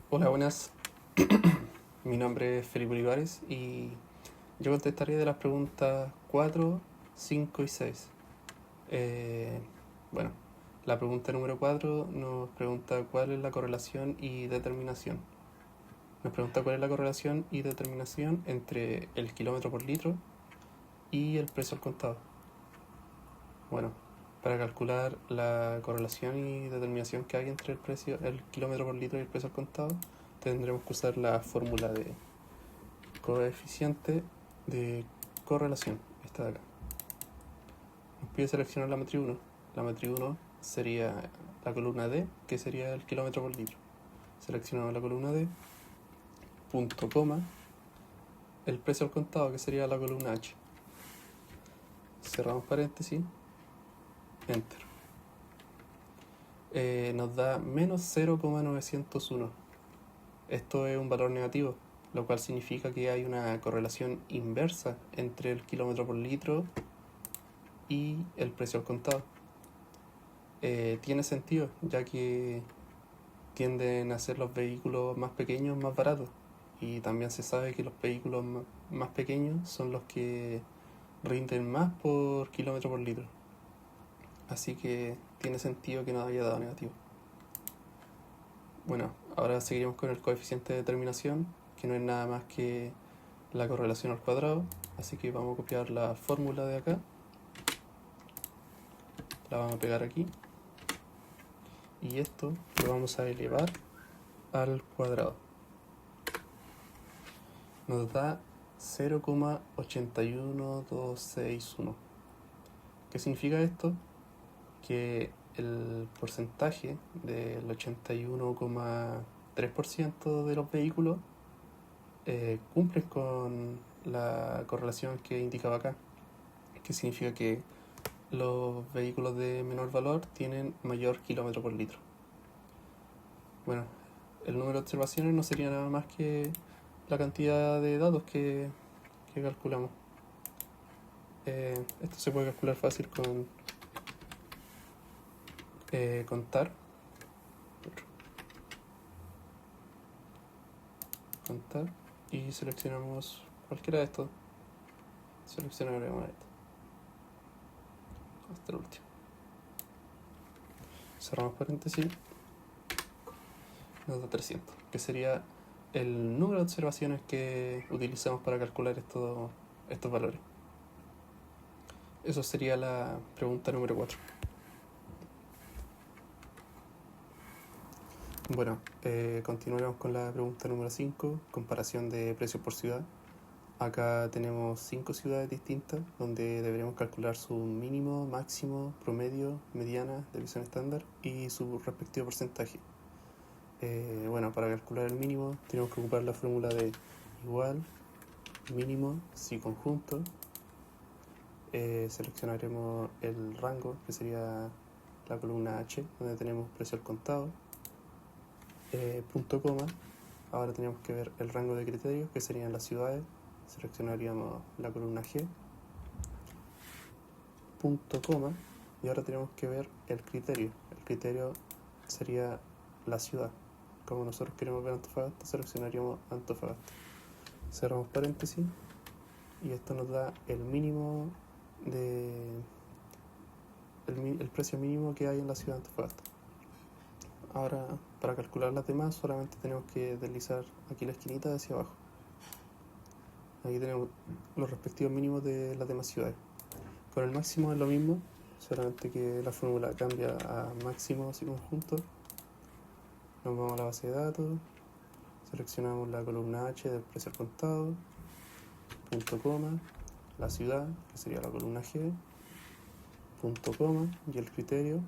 Hola, buenas. Mi nombre es Felipe Olivares y yo contestaré de las preguntas 4, 5 y 6. Eh, bueno, la pregunta número 4 nos pregunta cuál es la correlación y determinación. Nos pregunta cuál es la correlación y determinación entre el kilómetro por litro y el precio al contado. Bueno, para calcular la correlación y determinación que hay entre el kilómetro por litro y el precio al contado, tendremos que usar la fórmula de coeficiente de correlación, esta de acá. Nos pide seleccionar la matriz 1. La matriz 1 sería la columna D, que sería el kilómetro por litro. Seleccionamos la columna D, punto coma, el precio al contado, que sería la columna H. Cerramos paréntesis, enter. Nos da menos 0,901. Esto es un valor negativo, lo cual significa que hay una correlación inversa entre el kilómetro por litro y el precio al contado. Tiene sentido, ya que tienden a ser los vehículos más pequeños más baratos. Y también se sabe que los vehículos más pequeños son los que rinden más por kilómetro por litro. Así que tiene sentido que nos haya dado negativo. Bueno, ahora seguiremos con el coeficiente de determinación, que no es nada más que la correlación al cuadrado. Así que vamos a copiar la fórmula de acá, la vamos a pegar aquí, y esto lo vamos a elevar al cuadrado. Nos da 0,81261. ¿Qué significa esto? Que el porcentaje del 81,3% de los vehículos cumplen con la correlación que indicaba acá, que significa que los vehículos de menor valor tienen mayor kilómetro por litro. Bueno, el número de observaciones no sería nada más que la cantidad de datos que calculamos. Esto se puede calcular fácil con contar y seleccionamos cualquiera de estos. Seleccionaremos esto hasta el último. Cerramos paréntesis, nos da 300, que sería el número de observaciones que utilizamos para calcular estos valores. Eso sería la pregunta número 4. Bueno, continuaremos con la pregunta número 5, comparación de precios por ciudad. Acá tenemos 5 ciudades distintas donde deberemos calcular su mínimo, máximo, promedio, mediana, desviación estándar y su respectivo porcentaje. Bueno, para calcular el mínimo tenemos que ocupar la fórmula de igual, mínimo, si conjunto. Seleccionaremos el rango, que sería la columna H, donde tenemos precio al contado. Punto coma. Ahora tenemos que ver el rango de criterios, que serían las ciudades. Seleccionaríamos la columna G, punto coma, y ahora tenemos que ver el criterio. El criterio sería la ciudad. Como nosotros queremos ver Antofagasta, seleccionaríamos Antofagasta. Cerramos paréntesis y esto nos da el mínimo el precio mínimo que hay en la ciudad de Antofagasta. Ahora, para calcular las demás, solamente tenemos que deslizar aquí la esquinita hacia abajo. Aquí tenemos los respectivos mínimos de las demás ciudades. Con el máximo es lo mismo, solamente que la fórmula cambia a máximo y conjunto. Nos vamos a la base de datos, seleccionamos la columna H del precio al contado, punto coma, la ciudad, que sería la columna G, punto coma, y el criterio,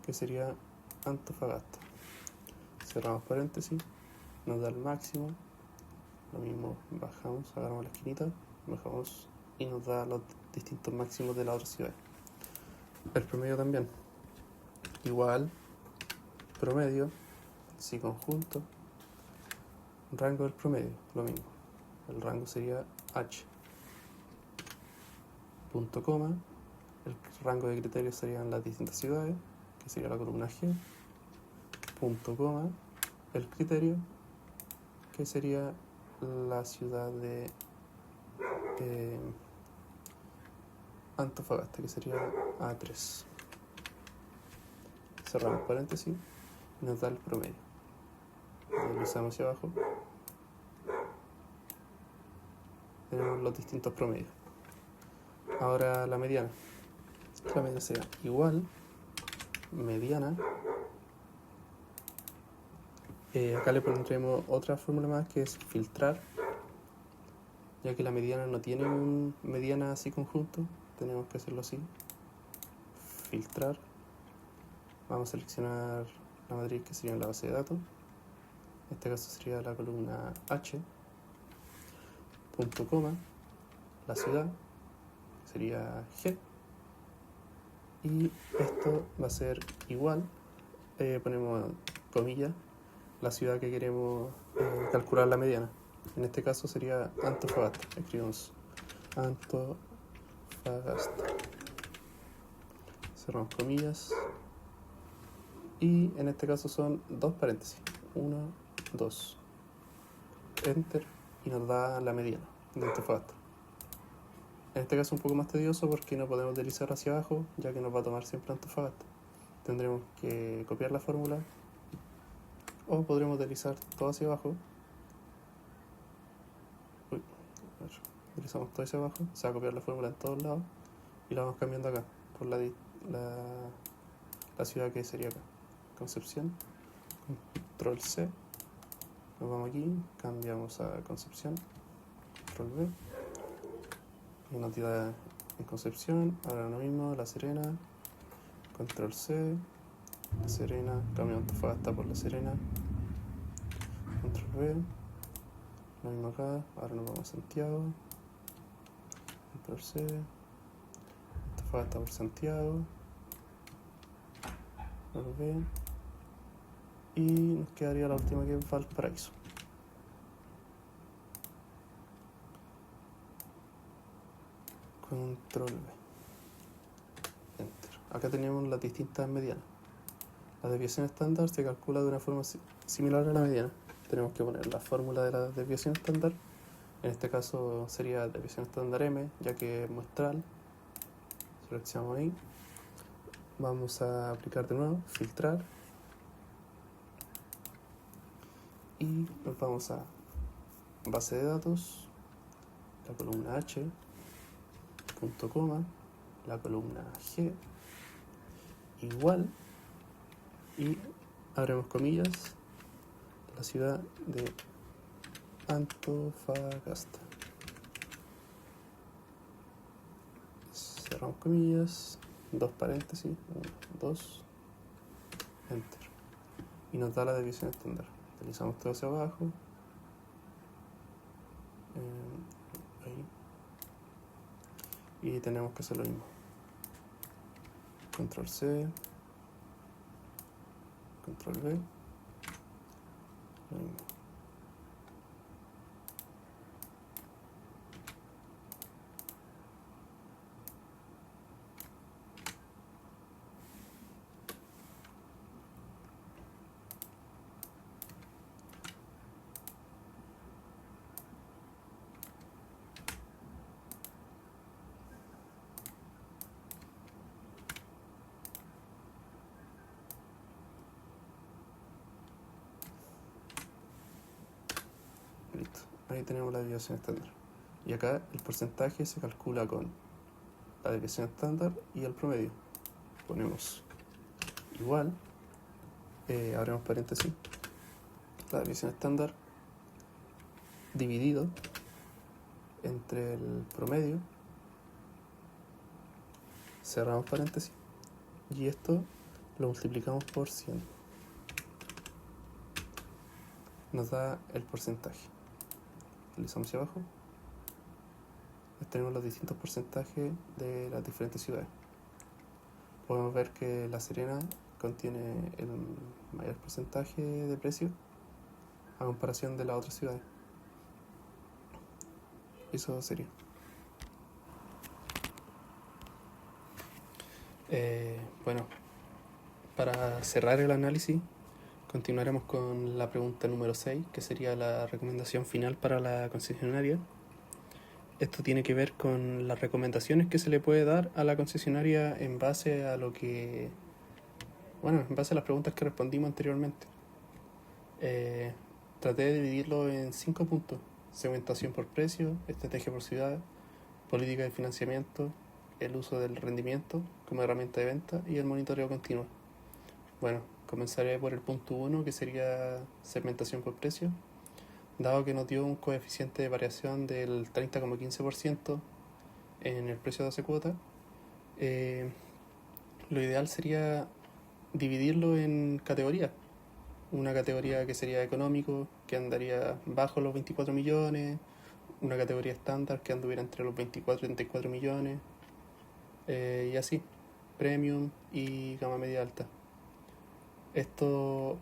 que sería Antofagasta. Cerramos paréntesis, nos da el máximo, lo mismo, bajamos, agarramos la esquinita, bajamos y nos da los distintos máximos de las otras ciudades. El promedio también, igual, promedio, si conjunto, rango del promedio, lo mismo. El rango sería H. Punto coma, el rango de criterios serían las distintas ciudades, que sería la columna G. Punto coma, el criterio, que sería la ciudad de Antofagasta, que sería A3. Cerramos paréntesis y nos da el promedio. Deslizamos hacia abajo. Tenemos los distintos promedios. Ahora la mediana. La mediana será igual, mediana. Acá le pondremos otra fórmula más, que es filtrar, ya que la mediana no tiene un mediana así conjunto, tenemos que hacerlo así. Filtrar. Vamos a seleccionar la matriz que sería en la base de datos. En este caso sería la columna H, punto coma, la ciudad, sería G, y esto va a ser igual, ponemos comillas, la ciudad que queremos calcular la mediana. En este caso sería Antofagasta. Escribimos Antofagasta. Cerramos comillas. Y en este caso son dos paréntesis. 1, 2. Enter. Y nos da la mediana de Antofagasta. En este caso es un poco más tedioso porque no podemos deslizar hacia abajo, ya que nos va a tomar siempre Antofagasta. Tendremos que copiar la fórmula, o podremos deslizar todo hacia abajo. Deslizamos todo hacia abajo, se va a copiar la fórmula en todos lados y la vamos cambiando acá por la ciudad que sería acá, Concepción. Control C, nos vamos aquí, cambiamos a Concepción, Control V y nos da en Concepción. Ahora lo mismo, La Serena, Control C, La Serena, cambiamos Antofagasta por La Serena, Control V, lo mismo acá. Ahora nos vamos a Santiago, Control C, Antofagasta por Santiago, Control V, y nos quedaría la última, que es Valparaíso. Control V, Enter. Acá tenemos las distintas medianas. La desviación estándar se calcula de una forma similar a la mediana. Tenemos que poner la fórmula de la desviación estándar. En este caso sería desviación estándar M, ya que es muestral. Seleccionamos ahí. Vamos a aplicar de nuevo, filtrar. Y nos vamos a base de datos, la columna H, punto coma, la columna G, igual, y abrimos comillas, la ciudad de Antofagasta. Cerramos comillas, dos paréntesis, 1, 2, enter. Y nos da la desviación estándar. Deslizamos todo hacia abajo. Ahí. Y tenemos que hacer lo mismo. Control C, Control V, lo mismo. Listo. Ahí tenemos la desviación estándar. Y acá el porcentaje se calcula con la desviación estándar y el promedio. Ponemos igual, abrimos paréntesis, la desviación estándar dividido entre el promedio, cerramos paréntesis, y esto lo multiplicamos por 100. Nos da el porcentaje. Deslizamos hacia abajo. Tenemos los distintos porcentajes de las diferentes ciudades. Podemos ver que La Serena contiene el mayor porcentaje de precio a comparación de las otras ciudades. Eso sería. Bueno, para cerrar el análisis, Continuaremos con la pregunta número 6, que sería la recomendación final para la concesionaria. Esto tiene que ver con las recomendaciones que se le puede dar a la concesionaria en base a en base a las preguntas que respondimos anteriormente. Traté de dividirlo en 5 puntos: segmentación por precio, estrategia por ciudad, política de financiamiento, el uso del rendimiento como herramienta de venta y el monitoreo continuo. Bueno, comenzaré por el punto 1, que sería segmentación por precio. Dado que nos dio un coeficiente de variación del 30,15% en el precio de 12 cuotas, lo ideal sería dividirlo en categorías. Una categoría que sería económico, que andaría bajo los 24 millones, una categoría estándar que anduviera entre los 24 y 34 millones, y así, premium y gama media alta. Esto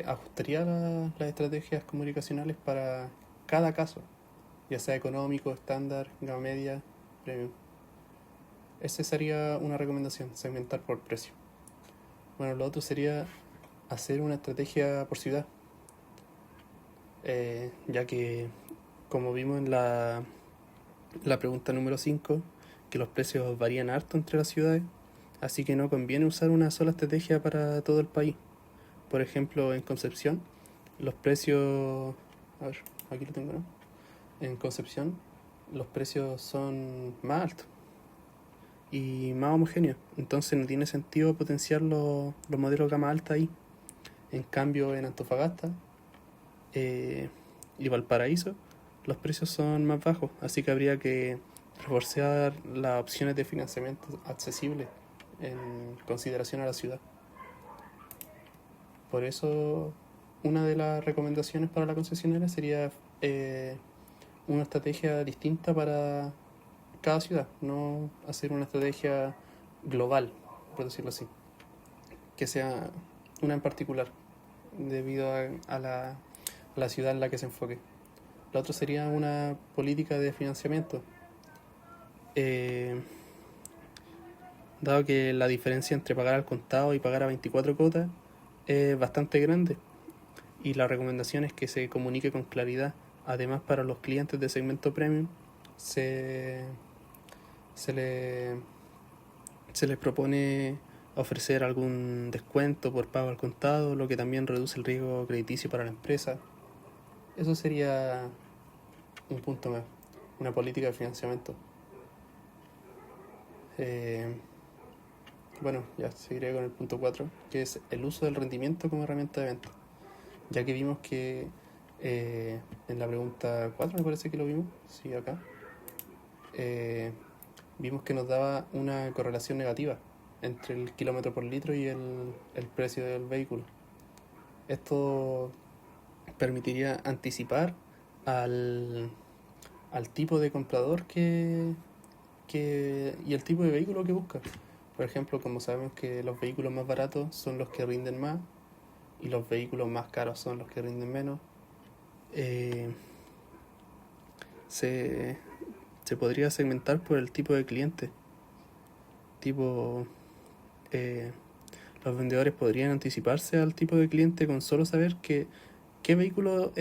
ajustaría las estrategias comunicacionales para cada caso, ya sea económico, estándar, gama media, premium. Esa sería una recomendación: segmentar por precio. Bueno, lo otro sería hacer una estrategia por ciudad, ya que, como vimos en la pregunta número 5, que los precios varían harto entre las ciudades, así que no conviene usar una sola estrategia para todo el país. Por ejemplo, en Concepción, los precios... A ver, aquí lo tengo, ¿no? En Concepción, los precios son más altos y más homogéneos. Entonces no tiene sentido potenciar los modelos gama alta ahí. En cambio, en Antofagasta y Valparaíso, los precios son más bajos. Así que habría que reforzar las opciones de financiamiento accesibles en consideración a la ciudad. Por eso, una de las recomendaciones para la concesionaria sería una estrategia distinta para cada ciudad, no hacer una estrategia global, por decirlo así, que sea una en particular, debido a la ciudad en la que se enfoque. Lo otro sería una política de financiamiento. Dado que la diferencia entre pagar al contado y pagar a 24 cuotas es bastante grande, y la recomendación es que se comunique con claridad. Además, para los clientes de segmento premium se les propone ofrecer algún descuento por pago al contado, lo que también reduce el riesgo crediticio para la empresa. Eso sería un punto más, una política de financiamiento. Bueno, ya seguiré con el punto 4, que es el uso del rendimiento como herramienta de venta. Ya que vimos que en la pregunta 4, me parece que lo vimos, sí, acá, vimos que nos daba una correlación negativa entre el kilómetro por litro y el precio del vehículo. Esto permitiría anticipar al tipo de comprador y el tipo de vehículo que busca. Por ejemplo, como sabemos que los vehículos más baratos son los que rinden más y los vehículos más caros son los que rinden menos, se podría segmentar por el tipo de cliente. Los vendedores podrían anticiparse al tipo de cliente con solo saber qué vehículo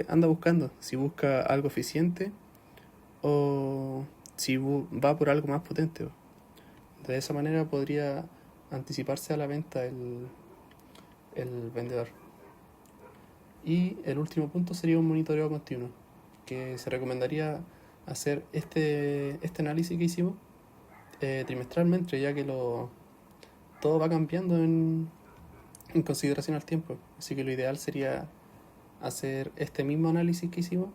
anda buscando, si busca algo eficiente o si va por algo más potente. De esa manera podría anticiparse a la venta el vendedor. Y el último punto sería un monitoreo continuo, que se recomendaría hacer este análisis que hicimos trimestralmente, ya que todo va cambiando en consideración al tiempo. Así que lo ideal sería hacer este mismo análisis que hicimos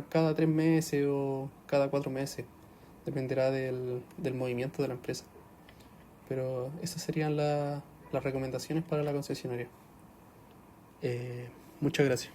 cada 3 meses o cada 4 meses. Dependerá del movimiento de la empresa. Pero esas serían las recomendaciones para la concesionaria. Muchas gracias.